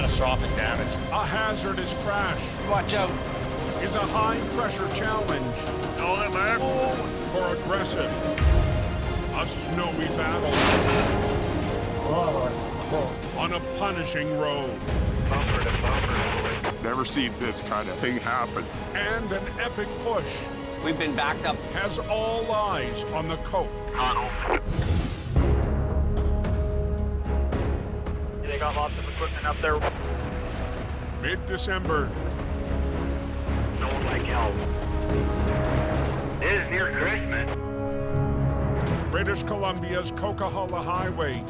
catastrophic damage. A hazardous crash Watch out. is a high-pressure challenge Know that, man? for aggressive. A snowy battle on a punishing road. Bumper to bumper. Never seen this kind of thing happen. And an epic push We've been backed up. has all eyes on the Coke. They got lots of equipment up there. Mid-December, Snowing like hell. It is near Christmas. British Columbia's Coquihalla Highway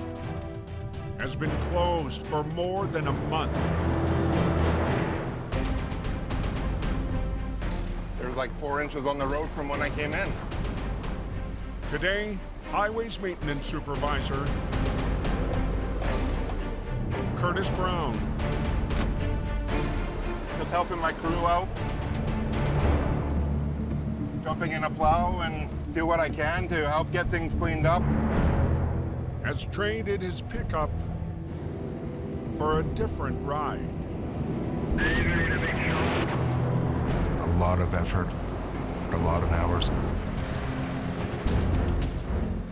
has been closed for more than a month. There's like 4 inches on the road from when I came in. Today, Highways Maintenance Supervisor Curtis Brown Just helping my crew out. Jumping in a plow and do what I can to help get things cleaned up. has traded his pickup for a different ride. A lot of effort, a lot of hours.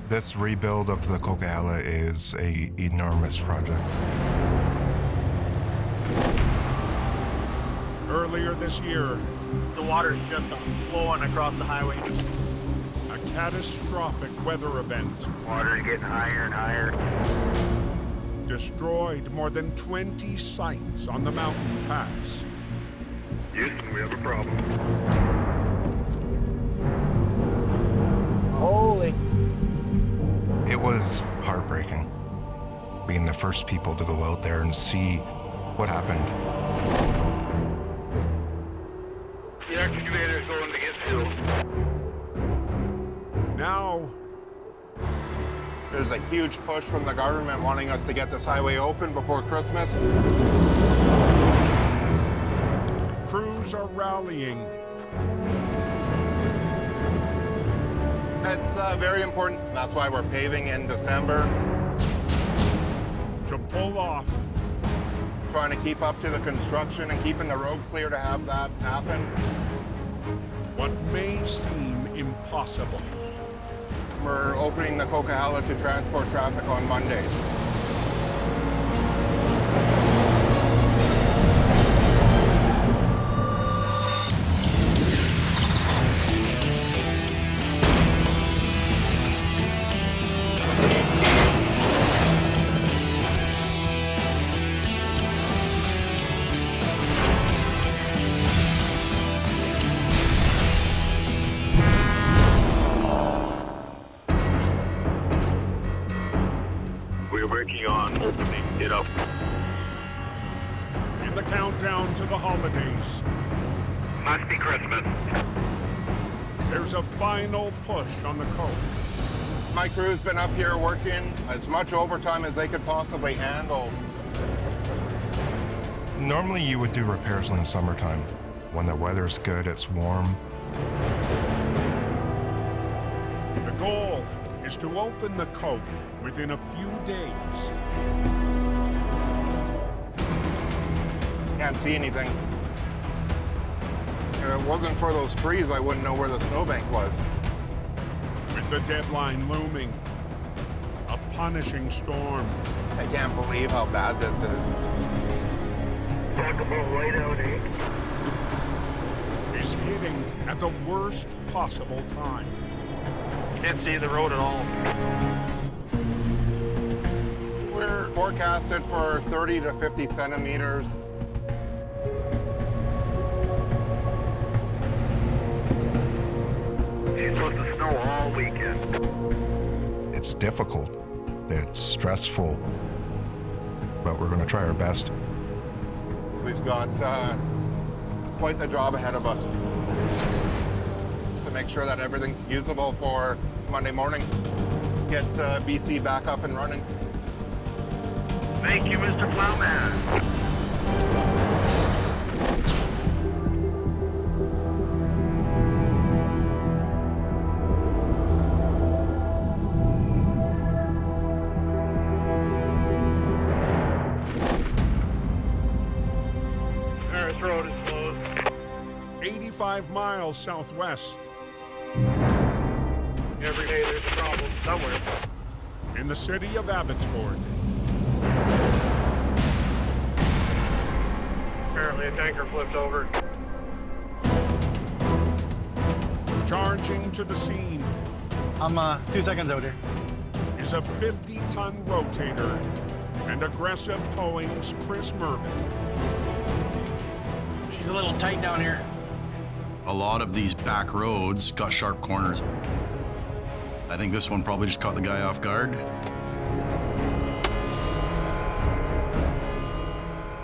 This rebuild of the Cocahalla is an enormous project. Earlier this year, The water's just flowing across the highway. a catastrophic weather event Water's getting higher and higher. destroyed more than 20 sites on the mountain pass. Houston, we have a problem. It was heartbreaking being the first people to go out there and see what happened. The excavator's going to get filled. Now, There's a huge push from the government wanting us to get this highway open before Christmas. crews are rallying. It's very important. That's why we're paving in December, To pull off trying to keep up to the construction and keeping the road clear to have that happen. what may seem impossible. We're opening the Cocahalla to transport traffic on Monday. We're working on opening it up. In the countdown to the holidays, Must be Christmas. there's a final push on the Coke. My crew's been up here working as much overtime as they could possibly handle. Normally you would do repairs in the summertime. When the weather's good, it's warm. The goal is to open the Coke within a few days. Can't see anything. If it wasn't for those trees, I wouldn't know where the snowbank was. With the deadline looming, a punishing storm I can't believe how bad this is. Talk about right out, eh? is hitting at the worst possible time. Can't see the road at all. We're forecasted for 30 to 50 centimeters. It's supposed to snow all weekend. It's difficult, it's stressful, but we're going to try our best. We've got quite the job ahead of us to make sure that everything's usable for Monday morning. Get BC back up and running. Thank you, Mr. Plowman. 5 miles southwest. Every day there's a problem somewhere. In the city of Abbottsford. Apparently a tanker flipped over. Charging to the scene I'm 2 seconds out here. is a 50-ton rotator and aggressive towing's Chris Mervin. She's a little tight down here. A lot of these back roads got sharp corners. I think this one probably just caught the guy off guard.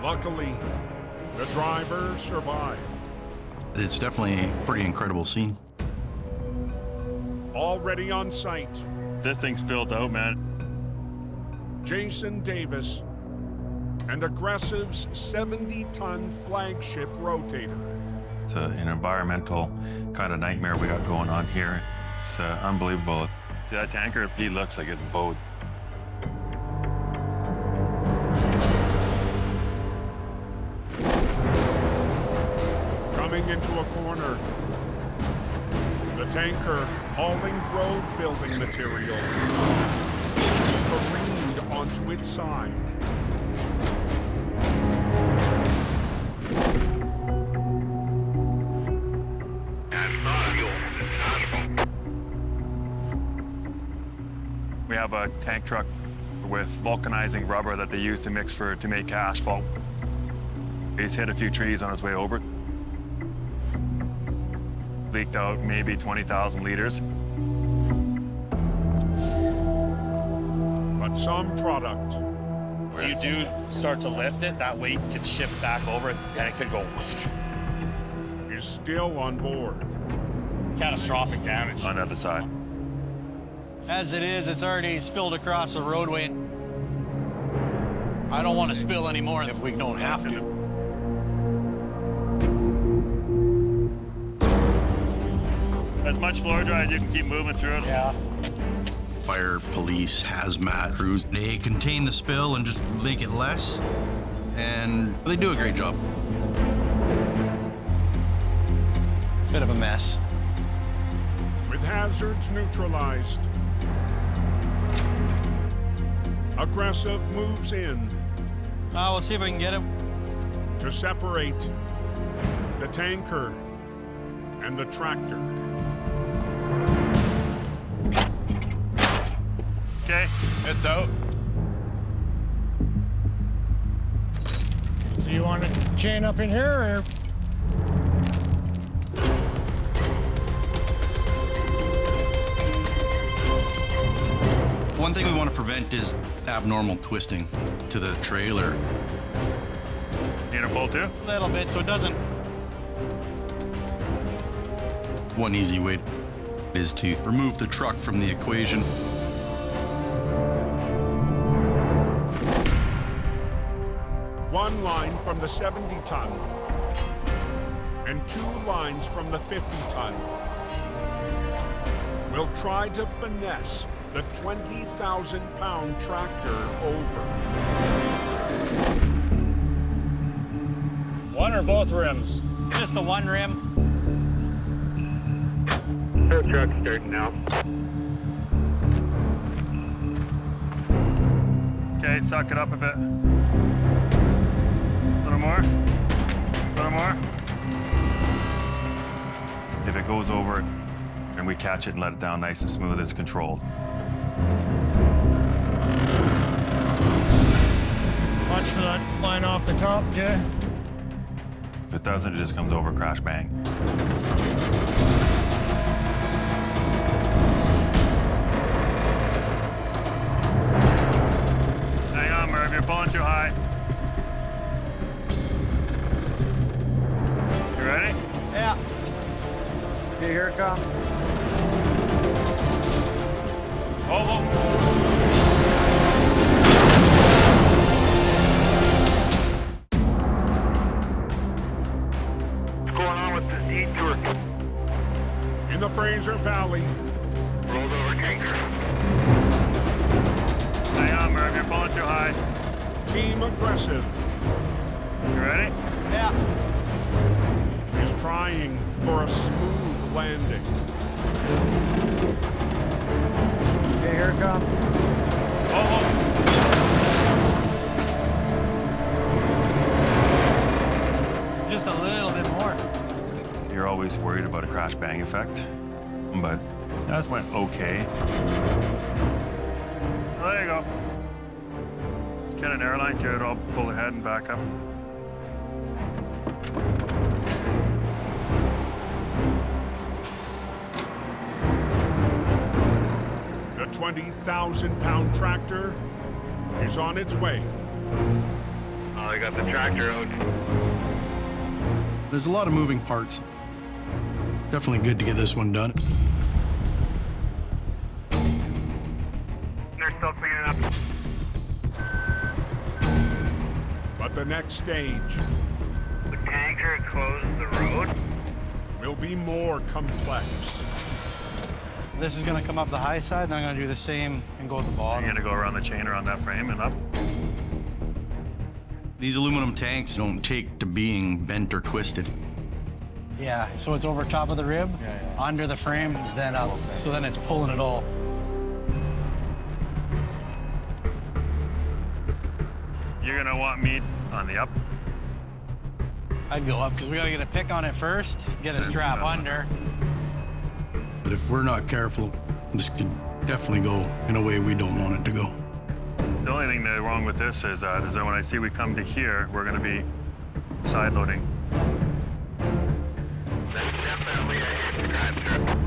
Luckily, the driver survived. It's definitely a pretty incredible scene. Already on site, This thing spilled out, man. Jason Davis and Aggressive's 70-ton flagship rotator. It's an environmental kind of nightmare we got going on here. It's unbelievable. See, that tanker, he looks like it's bowed. Coming into a corner, the tanker hauling road building material careened onto its side. We have a tank truck with vulcanizing rubber that they use to mix to make asphalt. He's hit a few trees on his way over. Leaked out maybe 20,000 liters. But some product If you do start to lift it, that weight could shift back over it and it could go is still on board. catastrophic damage. On the other side. As it is, it's already spilled across the roadway. I don't want to spill anymore if we don't have to. As much floor dry as you can keep moving through it. Yeah. Fire, police, hazmat crews, they contain the spill and just make it less, and they do a great job. Bit of a mess. With hazards neutralized, Aggressive moves in We'll see if we can get it. to separate the tanker and the tractor. Okay. It's out. So you want to chain up in here, or? One thing we want to prevent is abnormal twisting to the trailer. Need a pull too? A little bit so it doesn't. One easy way is to remove the truck from the equation. One line from the 70-ton and 2 lines from the 50-ton. We'll try to finesse the 20,000-pound tractor over. One or both rims? Just the one rim. Tow truck's starting now. Okay, suck it up a bit. A little more. A little more. If it goes over and we catch it and let it down nice and smooth, it's controlled. Watch for that line off the top, Jay. If it doesn't, it just comes over, crash, bang. Hang on, Merv, you're pulling too high. You ready? Yeah. Okay, here it comes. Oh, whoa. What's going on with this detour? In the Fraser Valley, Rolled over tanker. Hang on, Merv, you're pulling too high. Team Aggressive You ready? Yeah. is trying for a smooth landing. Okay, here it comes. Just a little bit more. You're always worried about a crash bang effect, but that went okay. Oh, there you go. Let's get an airline jet. I'll pull ahead and back up. The 20,000-pound tractor is on its way. Oh, they got the tractor out. There's a lot of moving parts. Definitely good to get this one done. They're still cleaning up. But the next stage The tanker closed the road. will be more complex. This is gonna come up the high side, and I'm gonna do the same and go at the You're bottom. gonna go around the chain around that frame and up. These aluminum tanks don't take to being bent or twisted. Yeah, so it's over top of the rib, under the frame, then up. So then it's pulling it all. You're gonna want me on the up. I'd go up because we gotta get a pick on it first, get a strap under. But if we're not careful, this could definitely go in a way we don't want it to go. The only thing that's wrong with this is that when I see we come to here, we're gonna be side loading. That's definitely a hit drive through.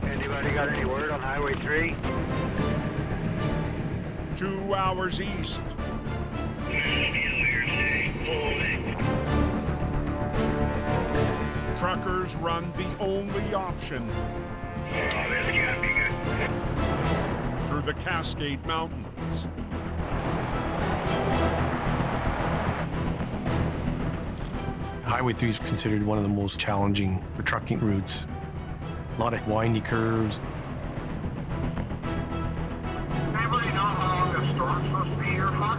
Anybody got any word on Highway 3? 2 hours east. Truckers run the only option through the Cascade Mountains. Highway 3 is considered one of the most challenging trucking routes. A lot of windy curves. Anybody know how long the storm's supposed to be here for?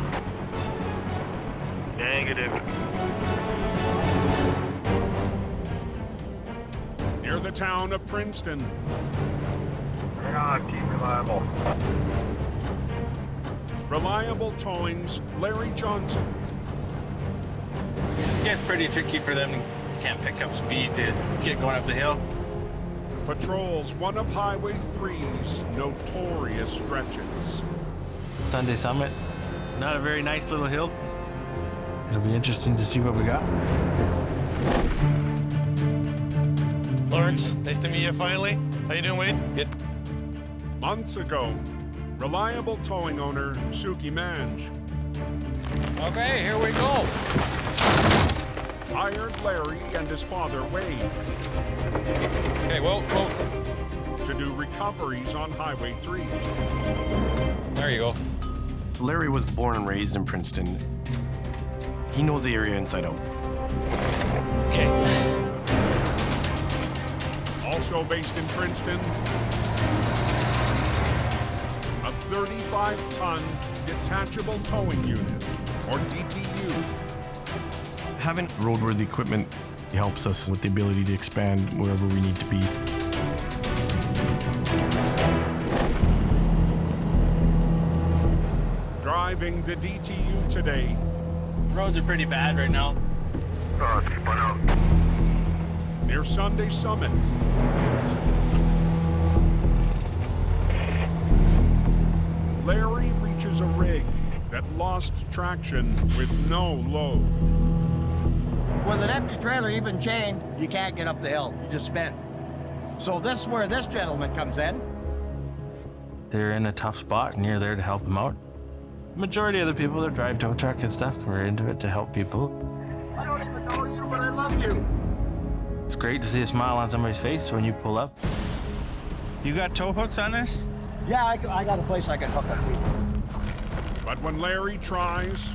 Negative. Near the town of Princeton, Right on, keep reliable. Reliable Towing's Larry Johnson Gets pretty tricky for them. Can't pick up speed to get going up the hill. patrols one of Highway 3's notorious stretches. Sunday Summit. Not a very nice little hill. It'll be interesting to see what we got. Lawrence, nice to meet you finally. How you doing, Wade? Good. Months ago, Reliable Towing owner Suki Manj Okay, here we go. hired Larry and his father Wade Okay, whoa. to do recoveries on Highway 3. There you go. Larry was born and raised in Princeton. He knows the area inside out. Okay. Also based in Princeton, a 35-ton detachable towing unit, or DTU. Having roadworthy equipment helps us with the ability to expand wherever we need to be. Driving the DTU today, Roads are pretty bad right now. Oh, it's spun out. near Sunday Summit. Larry reaches a rig that lost traction with no load. With an empty trailer, even chained, you can't get up the hill. You just spin. So this is where this gentleman comes in. They're in a tough spot, and you're there to help them out. Majority of the people that drive tow truck and stuff, we're into it to help people. I don't even know you, but I love you. It's great to see a smile on somebody's face when you pull up. You got tow hooks on this? Yeah, I got a place I can hook up with. But when Larry tries,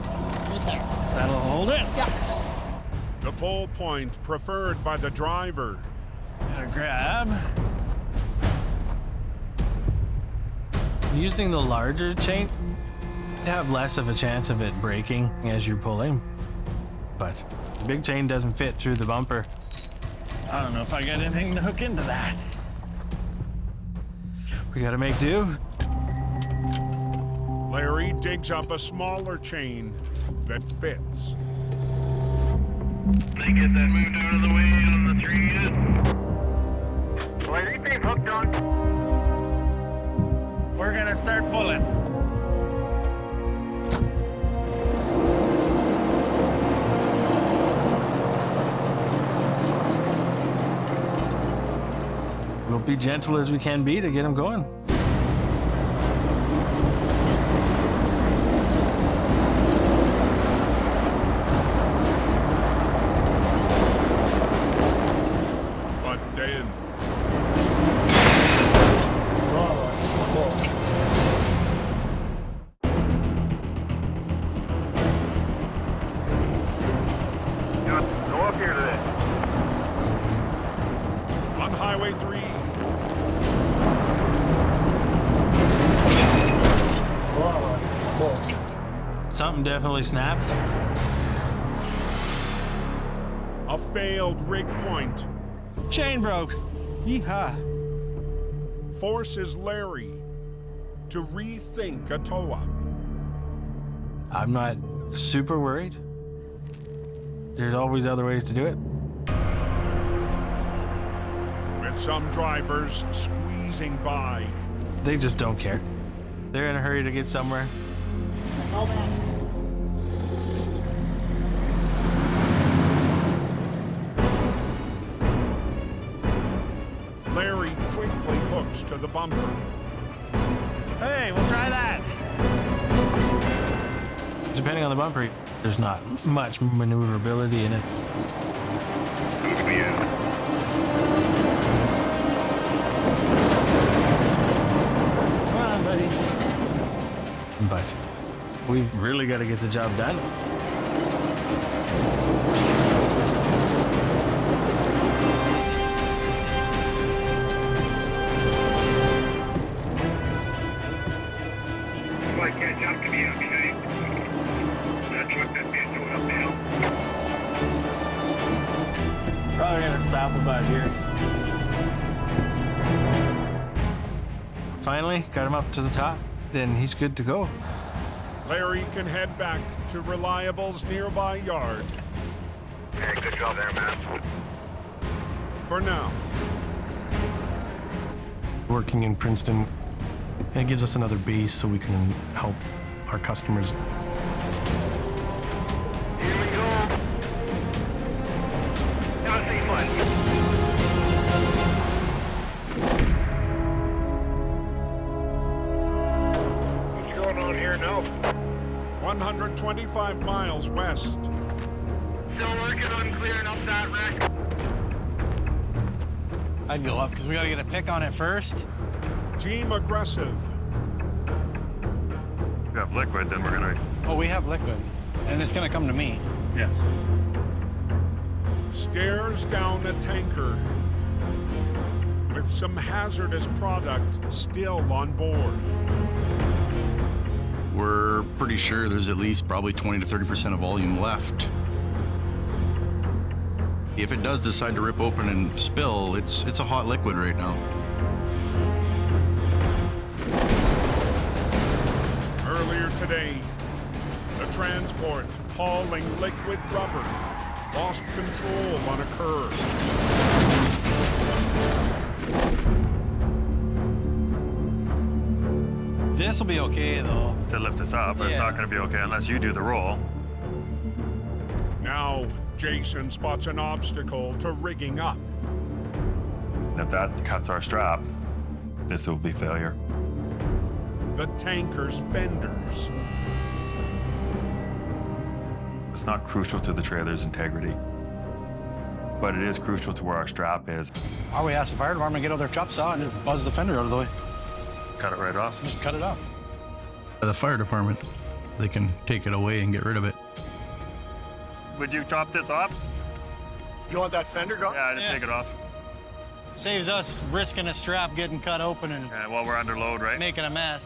Right there. That'll hold it. Yeah. The pull point preferred by the driver. Gotta grab. Using the larger chain, you have less of a chance of it breaking as you're pulling. But the big chain doesn't fit through the bumper. I don't know if I got anything to hook into that. We gotta make do. Larry digs up a smaller chain that fits. They get that moved out of the way on the 3 yet? Well, are these hooked on? We're gonna start pulling. We'll be gentle as we can be to get them going. But then... Go up here today. On Highway 3, Something definitely snapped. a failed rig point Chain broke. Yeehaw. forces Larry to rethink a tow-up. I'm not super worried. There's always other ways to do it. With some drivers squeezing by. They just don't care. They're in a hurry to get somewhere. Larry quickly hooks to the bumper. Hey, we'll try that. Depending on the bumper, there's not much maneuverability in it. Come on, buddy. But we've really got to get the job done. I can't jump to me outside. That truck that's being towed up the hill. Probably gonna stop about here. Finally, got him up to the top. Then he's good to go. Larry can head back to Reliable's nearby yard. Okay, good job there, man. For now. Working in Princeton, and it gives us another base so we can help our customers. Here we go. Now see fun. What's going on here now? 125 miles west. Still working on clearing up that wreck. I'd go up because we got to get a pick on it first. Team aggressive. If we have liquid, then we're gonna... Oh, we have liquid, and it's going to come to me. Yes. Stares down a tanker with some hazardous product still on board. We're pretty sure there's at least probably 20 to 30% of volume left. If it does decide to rip open and spill, it's a hot liquid right now. Earlier today, the transport hauling liquid rubber lost control on a curve. This will be okay, though. To lift us up, but it's not gonna be okay unless you do the roll. Now, Jason spots an obstacle to rigging up. And if that cuts our strap, this will be failure. The tanker's fenders. It's not crucial to the trailer's integrity, but it is crucial to where our strap is. Or we ask the fire department to get out their chop saw and just buzz the fender out of the way. Cut it right off. Just cut it off. The fire department, they can take it away and get rid of it. Would you chop this off? You want that fender gone? Yeah, just take it off. Saves us risking a strap getting cut open and Yeah, while we're under load, right? making a mess.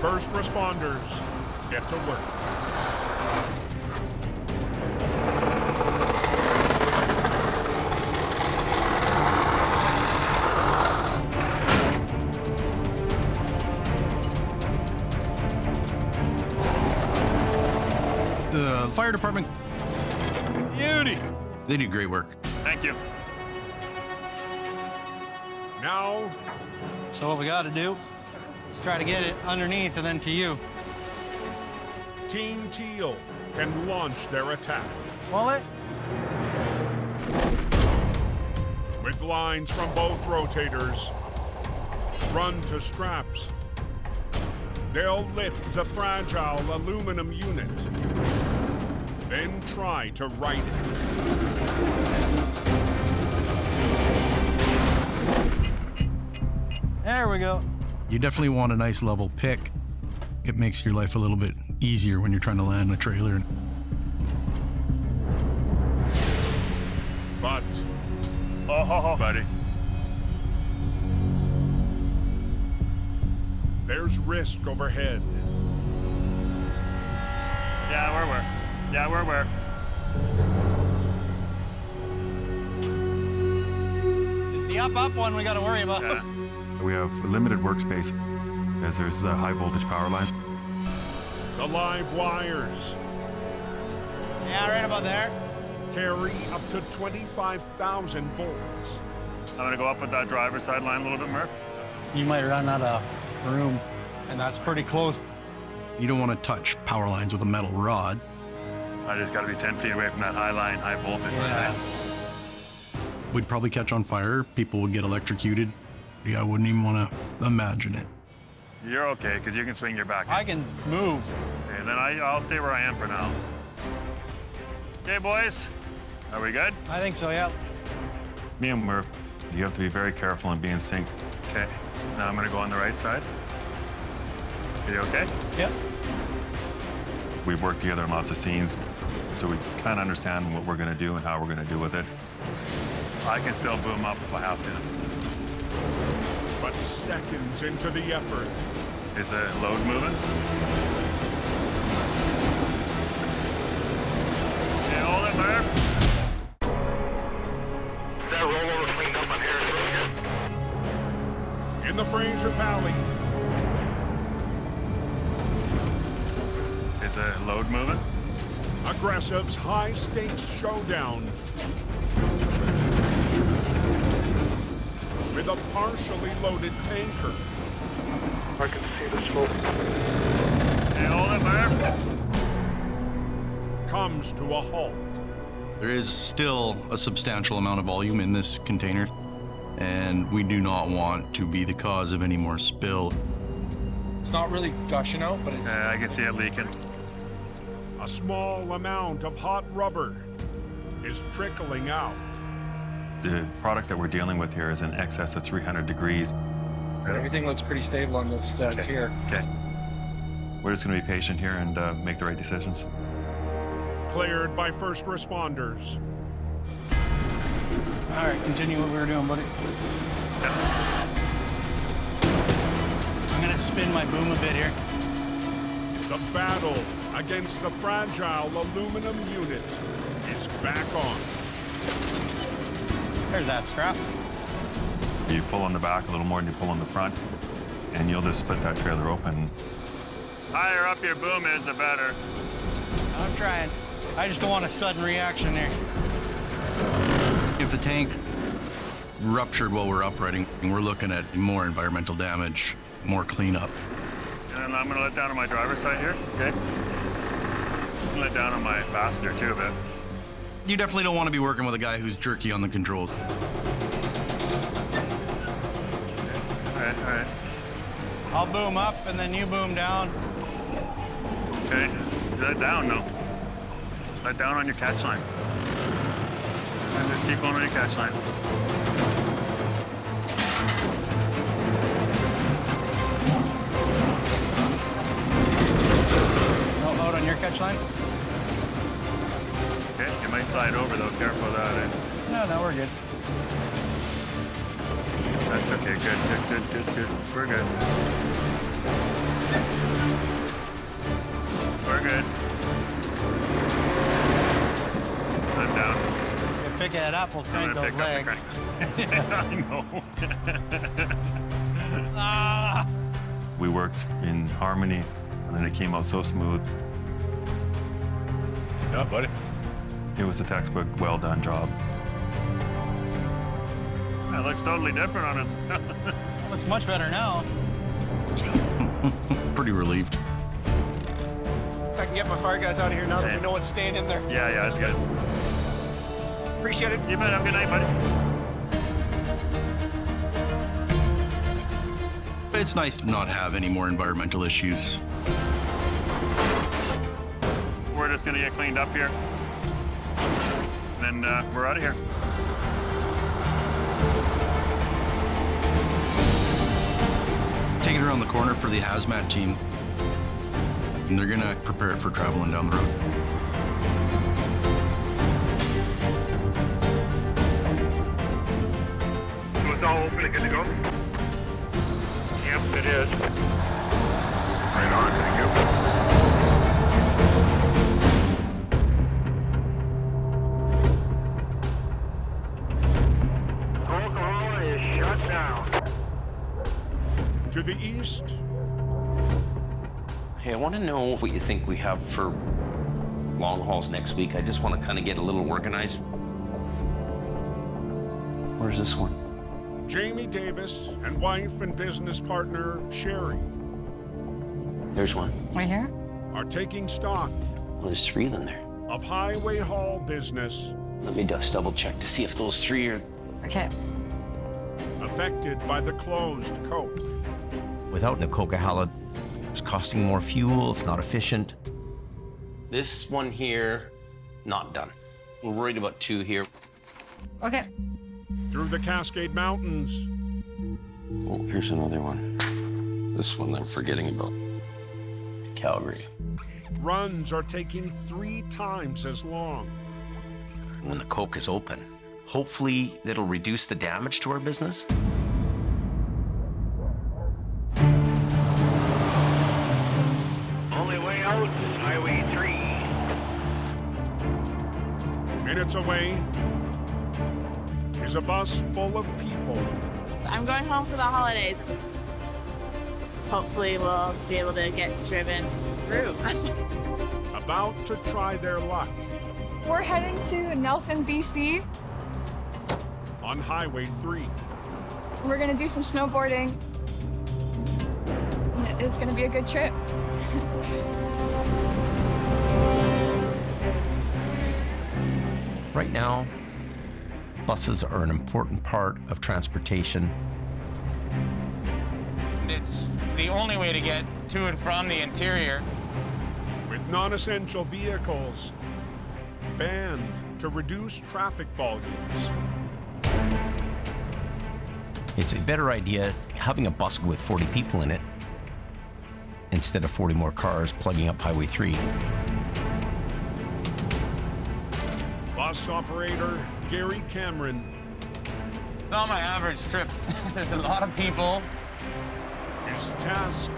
First responders, get to work. The fire department, Beauty. they do great work. Thank you. Now, So what we got to do is try to get it underneath and then to you. Team Teal can launch their attack. Pull it. With lines from both rotators, run to straps. They'll lift the fragile aluminum unit, then try to right it. There we go. You definitely want a nice level pick. It makes your life a little bit easier when you're trying to land a trailer. But, Oh, buddy. there's risk overhead. Yeah, we're where. Yeah, we're where. It's the up one we got to worry about. Yeah. We have limited workspace as there's the high voltage power line. The live wires Yeah, right about there. carry up to 25,000 volts. I'm gonna go up with that driver's side line a little bit, Murph. You might run out of room, and that's pretty close. You don't want to touch power lines with a metal rod. I just gotta be 10 feet away from that high line, high voltage. Yeah. Would probably catch on fire. People would get electrocuted. Yeah, I wouldn't even want to imagine it. You're okay, because you can swing your back. I can move. Okay, then I'll stay where I am for now. Okay, boys. Are we good? I think so, yeah. Me and Murph, you have to be very careful and be in sync. Okay. Now I'm gonna go on the right side. Are you okay? Yep. We've worked together in lots of scenes, so we kind of understand what we're going to do and how we're going to do with it. I can still boom up if I have to. But seconds into the effort, Is the load moving? Okay, hold it, Murph. That rollover cleaned up on here is really good. in the Fraser Valley, Is the load moving? Aggressive's high-stakes showdown with a partially loaded tanker. I can see the smoke. Okay, hold it, Murph. Comes to a halt. There is still a substantial amount of volume in this container, and we do not want to be the cause of any more spill. It's not really gushing out, but it's... Yeah, I can see it leaking. A small amount of hot rubber is trickling out. The product that we're dealing with here is in excess of 300 degrees. Everything looks pretty stable on this here. Okay. We're just going to be patient here and make the right decisions. Cleared by first responders. All right, continue what we were doing, buddy. I'm gonna spin my boom a bit here. The battle against the fragile aluminum unit is back on. There's that strap. You pull on the back a little more than you pull on the front, and you'll just split that trailer open. Higher up your boom is, the better. I'm trying. I just don't want a sudden reaction there. If the tank ruptured while we're uprighting, we're looking at more environmental damage, more cleanup. And I'm gonna let down on my driver's side here, okay? I'm gonna let down on my passenger too a bit. You definitely don't want to be working with a guy who's jerky on the controls. All right. I'll boom up and then you boom down. Okay, let down though. Let down on your catch line. And just keep going on your catch line. No load on your catch line? slide over though. Careful of that. Eh? No, we're good. That's okay. Good. We're good. We're good. I'm down. If pick it up, we'll crank those legs. I know. Ah! We worked in harmony, and then it came out so smooth. Yeah, buddy. It was a textbook, well done job. That looks totally different on us. Looks much better now. Pretty relieved. I can get my car guys out of here now that we know what's staying in there. Yeah, that's good. Appreciate it. You bet. Have a good night, buddy. It's nice to not have any more environmental issues. We're just gonna get cleaned up here. And then we're out of here. Taking around the corner for the Hazmat team. And they're gonna prepare it for traveling down the road. So it's all open and good to go? Yep, it is. Right on, thank you. Cocahalla is shut down. To the east, Hey, I want to know what you think we have for long hauls next week. I just want to kind of get a little organized. Where's this one? Jamie Davis and wife and business partner Sherry There's one. Right here? are taking stock Well, there's 3 of them there. of highway haul business Let me just double check to see if those 3 are... Okay. affected by the closed coke. Without the Cocahalla, it's costing more fuel, it's not efficient. This one here, not done. We're worried about 2 here. Okay. Through the Cascade Mountains, Oh, here's another one. This one I'm forgetting about. Calgary. runs are taking 3 times as long. When the coke is open, hopefully it'll reduce the damage to our business. Only way out is Highway 3. Minutes away is a bus full of people. I'm going home for the holidays. Hopefully we'll be able to get driven through. About to try their luck We're heading to Nelson, BC. on Highway 3. We're gonna do some snowboarding. It's gonna be a good trip. Right now, buses are an important part of transportation. It's the only way to get to and from the interior. With non-essential vehicles banned to reduce traffic volumes. It's a better idea having a bus with 40 people in it instead of 40 more cars plugging up Highway 3. Bus operator Gary Cameron It's not my average trip. There's a lot of people. is tasked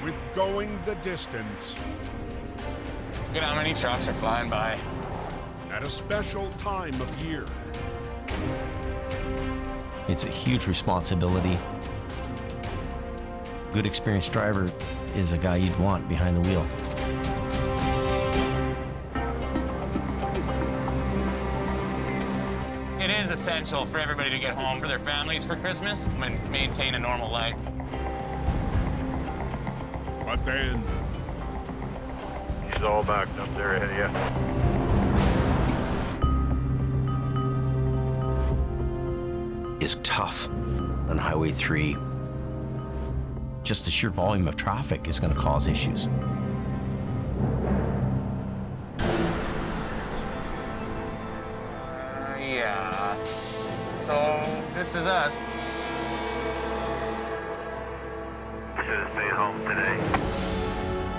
with going the distance Look at how many trucks are flying by. at a special time of year. It's a huge responsibility. Good experienced driver is a guy you'd want behind the wheel. It is essential for everybody to get home for their families for Christmas and maintain a normal life. But then He's all backed up there ahead of you. Is tough on Highway 3. Just the sheer volume of traffic is going to cause issues. Yeah. So this is us. Should have stayed home today.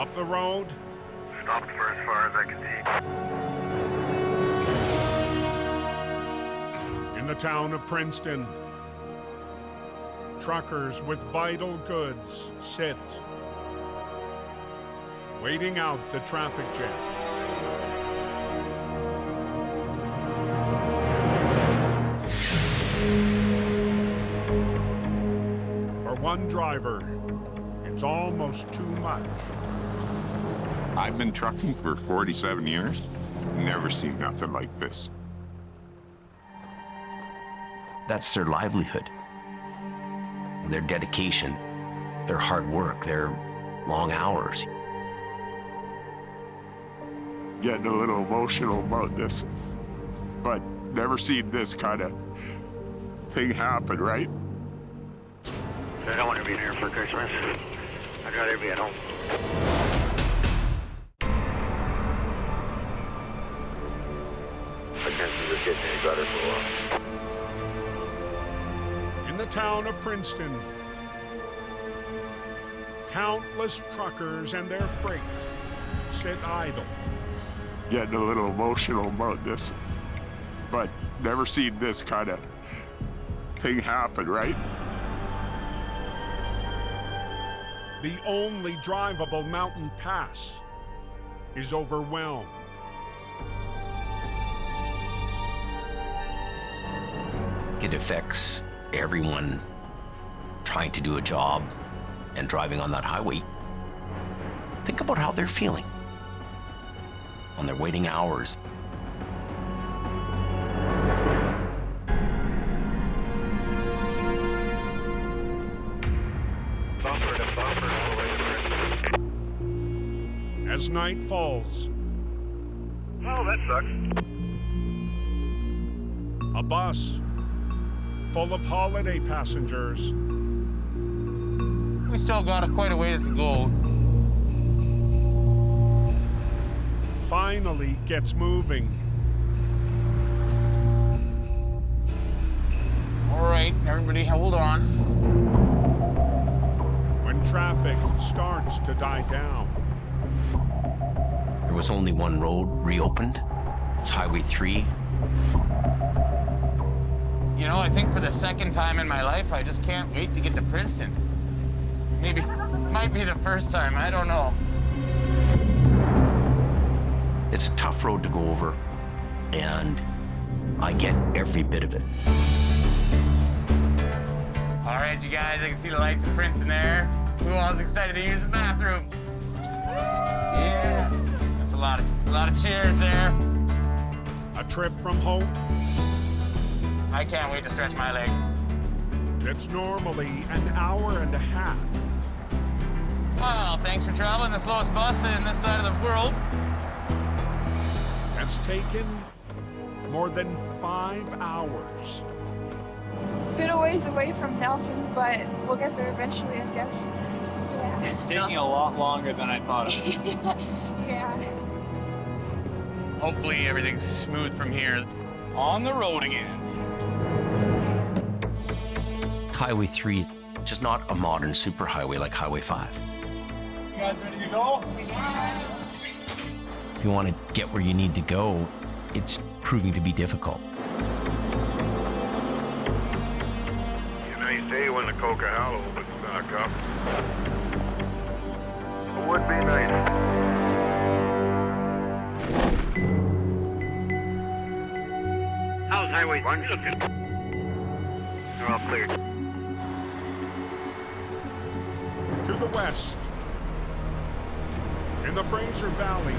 Up the road, Stopped for as far as I can see. in the town of Princeton, truckers with vital goods sit, waiting out the traffic jam. For one driver, it's almost too much. I've been trucking for 47 years. Never seen nothing like this. That's their livelihood, their dedication, their hard work, their long hours. Getting a little emotional about this, but never seen this kind of thing happen, right? I don't want to be here for Christmas. I'd rather be at home. I can't see this getting any better for a while. In the town of Princeton, countless truckers and their freight sit idle. Getting a little emotional about this, but never seen this kind of thing happen, right? The only drivable mountain pass is overwhelmed. It affects everyone trying to do a job and driving on that highway. Think about how they're feeling on their waiting hours. Bumper to bumper all the way to Princeton. As night falls, Oh, that sucks. a bus full of holiday passengers We still got quite a ways to go. finally gets moving. All right, everybody hold on. When traffic starts to die down, There was only one road reopened. It's Highway 3. You know, I think for the second time in my life, I just can't wait to get to Princeton. Maybe, might be the first time, I don't know. It's a tough road to go over, and I get every bit of it. All right, you guys, I can see the lights in Princeton there. Who all's excited to use the bathroom? Yeah, that's a lot of cheers there. a trip from home I can't wait to stretch my legs. that's normally an hour and a half Well, thanks for traveling the slowest bus in this side of the world. has taken more than 5 hours. Been a ways away from Nelson, but we'll get there eventually, I guess. Yeah. It's taking a lot longer than I thought it would. Yeah. Hopefully everything's smooth from here. On the road again. Highway 3, just not a modern superhighway like Highway 5. You guys ready to go? If you want to get where you need to go, it's proving to be difficult. A nice day when the Cocahalla opens back up. It would be nice. How's Highway 1 looking? They're all cleared. To the west, in the Fraser Valley,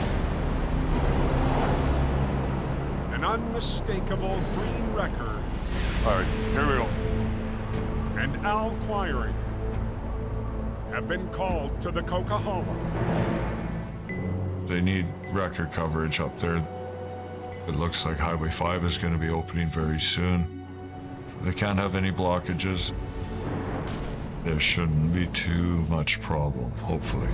an unmistakable green wrecker. All right, here we go. And Al Quiring have been called to the Cocahalla. They need wrecker coverage up there. It looks like Highway 5 is going to be opening very soon. They can't have any blockages. There shouldn't be too much problem, hopefully.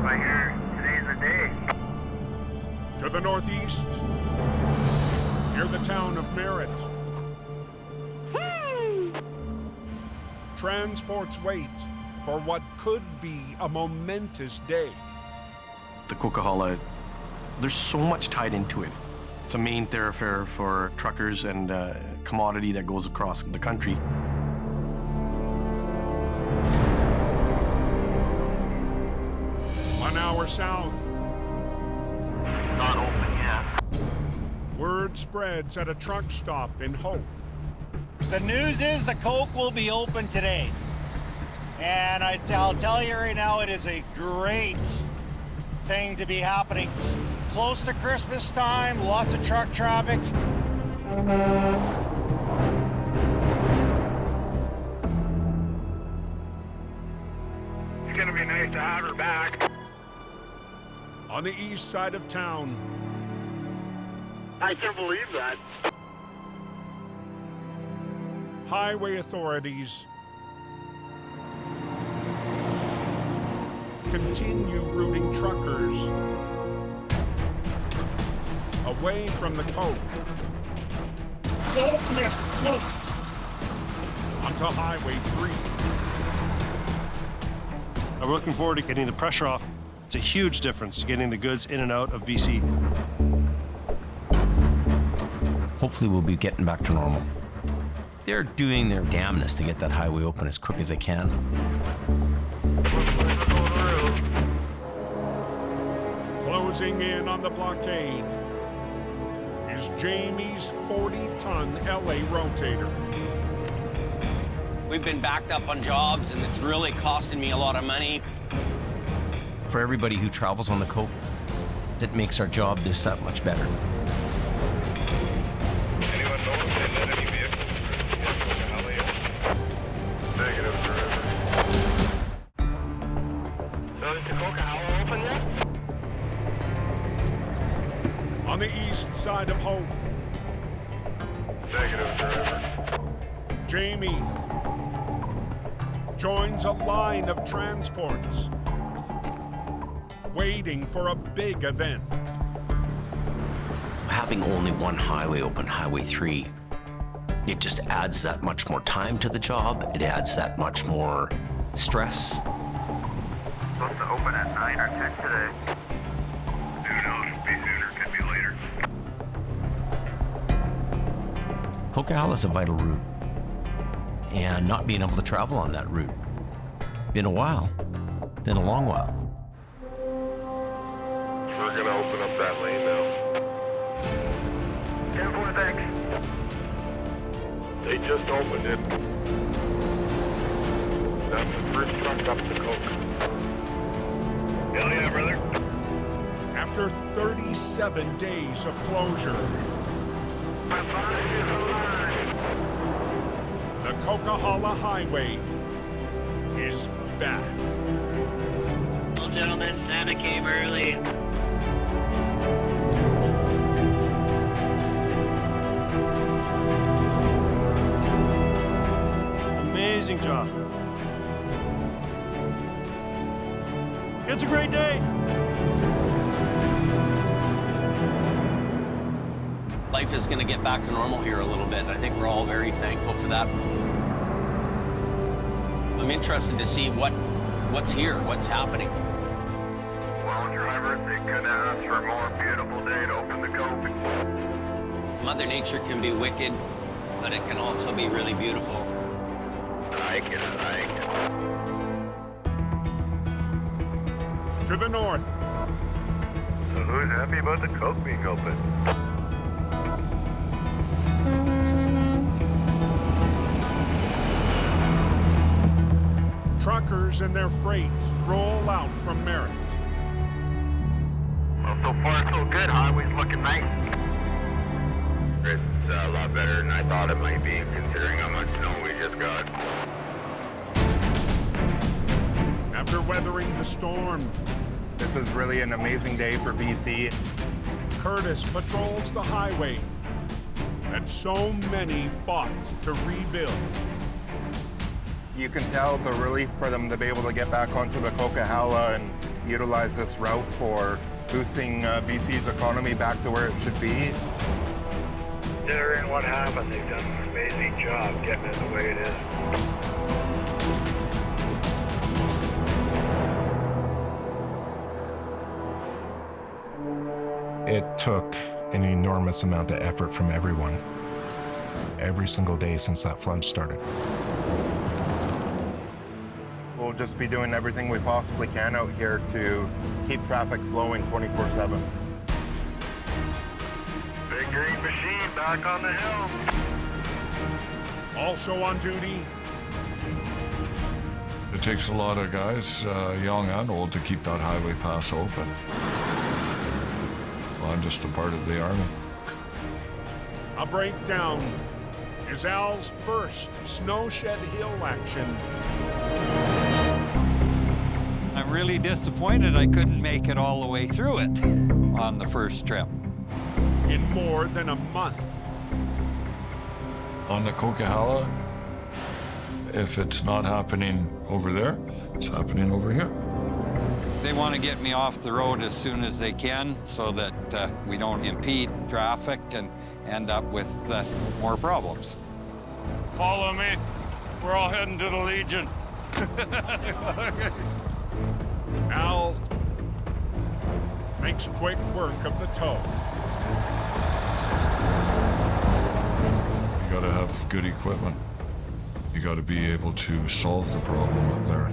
I hear today's the day. To the northeast, near the town of Merritt, transports wait for what could be a momentous day. The Cocahalla, there's so much tied into it. It's a main thoroughfare for truckers and commodity that goes across the country. 1 hour south. Not open yet. Word spreads at a truck stop in Hope. The news is the Coke will be open today. And I'll tell you right now, it is a great thing to be happening. Close to Christmas time, lots of truck traffic. It's gonna be nice to have her back. On the east side of town, I can't believe that. highway authorities continue routing truckers away from the coast onto Highway 3. I'm looking forward to getting the pressure off. It's a huge difference getting the goods in and out of BC. Hopefully we'll be getting back to normal. They're doing their damnedest to get that highway open as quick as they can. Closing in on the blockade is Jamie's 40-ton LA rotator. We've been backed up on jobs, and it's really costing me a lot of money. For everybody who travels on the Coke, that makes our job just that much better. Anyone know if they let any vehicles Negative, So is the Cocahalla open yet? On the east side of Hope, Negative, Jamie joins a line of transports waiting for a big event. Having only one highway open, Highway 3, it just adds that much more time to the job. It adds that much more stress. Supposed to open at 9 or 10 today. Who knows? Be sooner, could be later. Cocahalla's a vital route, and not being able to travel on that route, been a while, been a long while. We're gonna open up that lane now. 10-4, thanks. They just opened it. That's the first truck up the Coke. Hell yeah, brother. After 37 days of closure, the Coquihalla Highway is back. Well, gentlemen, Santa came early. Amazing job. It's a great day. Life is going to get back to normal here a little bit. I think we're all very thankful for that. I'm interested to see what's here, what's happening. Well, drivers, they couldn't ask for a more beautiful day to open the Coke. Mother Nature can be wicked, but it can also be really beautiful. I like it. To the north, So who's happy about the Coke being open? truckers and their freight roll out from Merritt. Well, so far so good. Highway's looking nice. It's a lot better than I thought it might be, considering how much snow we just got. After weathering the storm, This is really an amazing day for BC. Curtis patrols the highway that so many fought to rebuild. You can tell it's a relief for them to be able to get back onto the Cocahalla and utilize this route for boosting BC's economy back to where it should be. Considering what happened, they've done an amazing job getting it the way it is. It took an enormous amount of effort from everyone, every single day since that flood started. We'll just be doing everything we possibly can out here to keep traffic flowing 24/7. Big green machine back on the hill. Also on duty, It takes a lot of guys, young and old, to keep that highway pass open. Well, I'm just a part of the Army. a breakdown is Al's first Snowshed Hill action. I'm really disappointed I couldn't make it all the way through it on the first trip. In more than a month. On the Cocahalla, if it's not happening over there, it's happening over here. They want to get me off the road as soon as they can so that we don't impede traffic and end up with more problems. Follow me. We're all heading to the Legion. Al makes quick work of the tow. You gotta have good equipment. You gotta be able to solve the problem up there.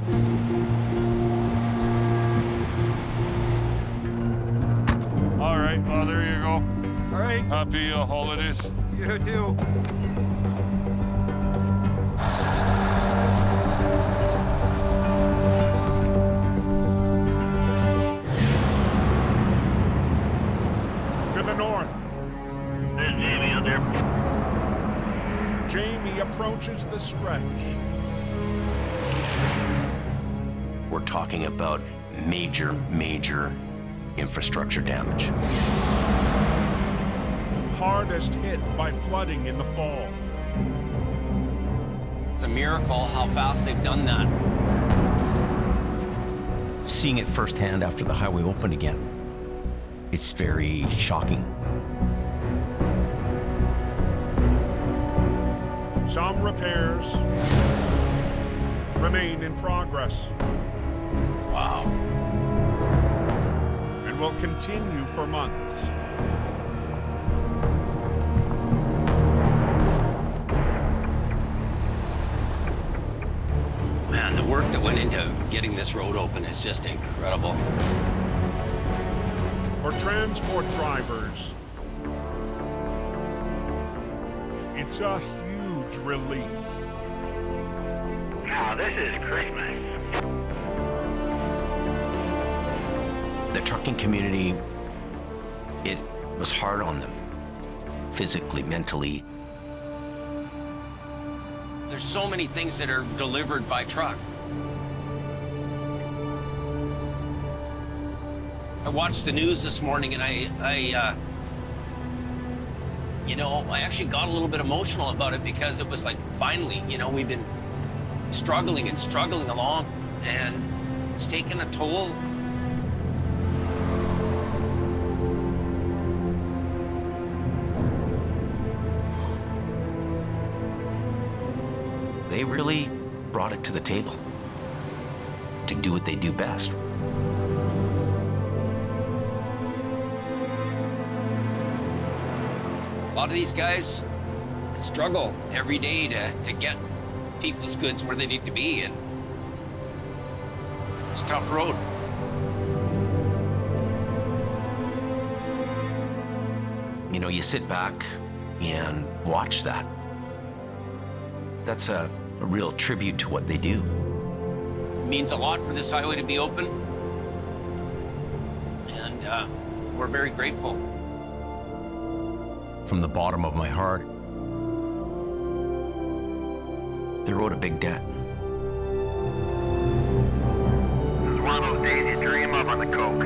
All right, well, there you go. All right. Happy holidays. You too. To the north. There's Jamie out there. Jamie approaches the stretch. We're talking about major infrastructure damage. Hardest hit by flooding in the fall. It's a miracle how fast they've done that. Seeing it firsthand after the highway opened again, it's very shocking. Some repairs remain in progress. Wow. And will continue for months. Man, the work that went into getting this road open is just incredible. For transport drivers, it's a huge relief. Now, this is Christmas. The trucking community, it was hard on them, physically, mentally. There's so many things that are delivered by truck. I watched the news this morning and I actually got a little bit emotional about it because it was like, finally, we've been struggling along and it's taken a toll. They really brought it to the table to do what they do best. A lot of these guys struggle every day to get people's goods where they need to be, and it's a tough road. You sit back and watch that. That's a real tribute to what they do. It means a lot for this highway to be open, and we're very grateful. From the bottom of my heart, they wrote a big debt. This is one of those days you dream of on the Coke.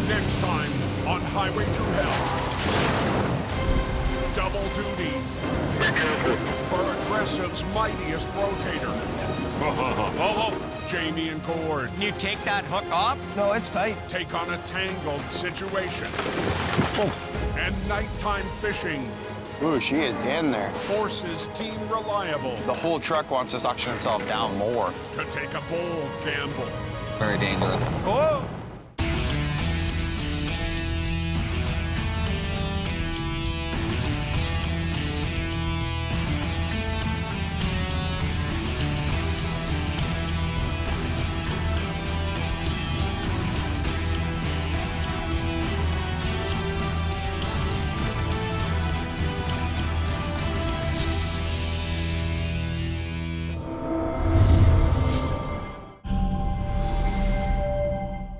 Next time on Highway Thru Hell. Double duty for Aggressive's mightiest rotator. Jamie and Cord. Can you take that hook off? No, it's tight. Take on a tangled situation. And nighttime fishing. Ooh, she is in there. Forces Team Reliable The whole truck wants to suction itself down more. to take a bold gamble. Very dangerous. Whoa!